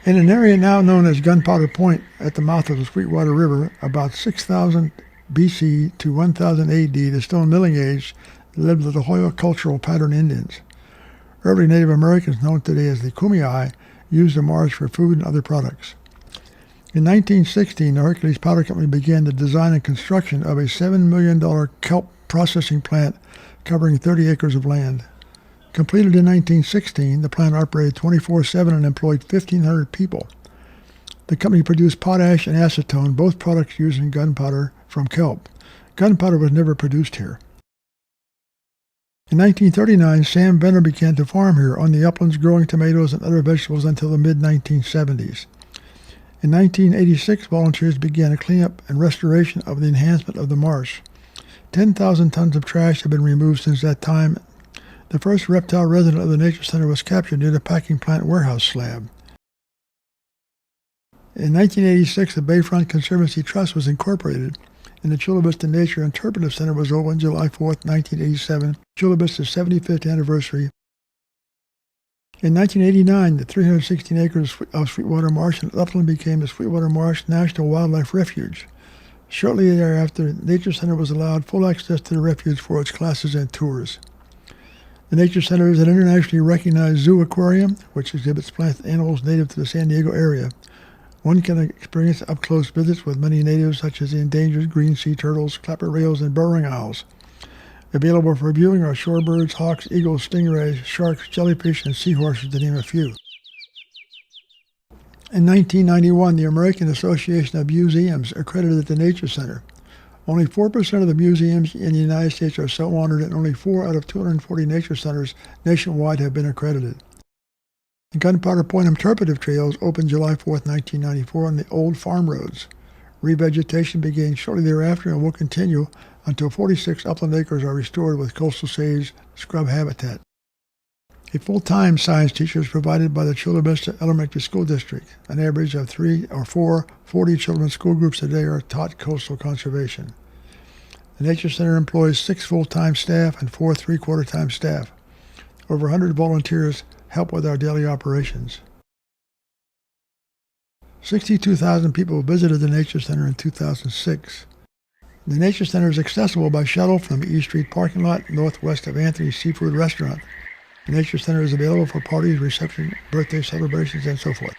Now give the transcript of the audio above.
In an area now known as Gunpowder Point at the mouth of the Sweetwater River, about 6000 BC to 1000 AD, the Stone Milling Age, lived the Hoya cultural pattern Indians. Early Native Americans, known today as the Kumeyaay, used the marsh for food and other products. In 1916, the Hercules Powder Company began the design and construction of a $7 million kelp processing plant covering 30 acres of land. Completed in 1916, the plant operated 24/7 and employed 1,500 people. The company produced potash and acetone, both products used in gunpowder from kelp. Gunpowder was never produced here. In 1939, Sam Benner began to farm here on the uplands, growing tomatoes and other vegetables until the mid-1970s. In 1986, volunteers began a cleanup and restoration of the enhancement of the marsh. 10,000 tons of trash have been removed since that time. The first reptile resident of the Nature Center was captured near the packing plant warehouse slab. In 1986, the Bayfront Conservancy Trust was incorporated, and the Chula Vista Nature Interpretive Center was opened July 4, 1987, Chula Vista's 75th anniversary. In 1989, the 316 acres of Sweetwater Marsh in Upland became the Sweetwater Marsh National Wildlife Refuge. Shortly thereafter, the Nature Center was allowed full access to the refuge for its classes and tours. The Nature Center is an internationally recognized zoo aquarium, which exhibits plants and animals native to the San Diego area. One can experience up-close visits with many natives, such as the endangered green sea turtles, clapper rails, and burrowing owls. Available for viewing are shorebirds, hawks, eagles, stingrays, sharks, jellyfish, and seahorses, to name a few. In 1991, the American Association of Museums accredited the Nature Center. Only 4% of the museums in the United States are so honored, and only 4 out of 240 nature centers nationwide have been accredited. The Gunpowder Point Interpretive Trails opened July 4, 1994 on the old farm roads. Revegetation began shortly thereafter and will continue until 46 upland acres are restored with coastal sage scrub habitat. A full-time science teacher is provided by the Chula Vista Elementary School District. An average of 3 or 4 40 children's school groups a day are taught coastal conservation. The Nature Center employs 6 full-time staff and 4 3/4-time staff. Over 100 volunteers help with our daily operations. 62,000 people visited the Nature Center in 2006. The Nature Center is accessible by shuttle from the East Street parking lot northwest of Anthony's Seafood Restaurant. The Nature Center is available for parties, receptions, birthday celebrations, and so forth.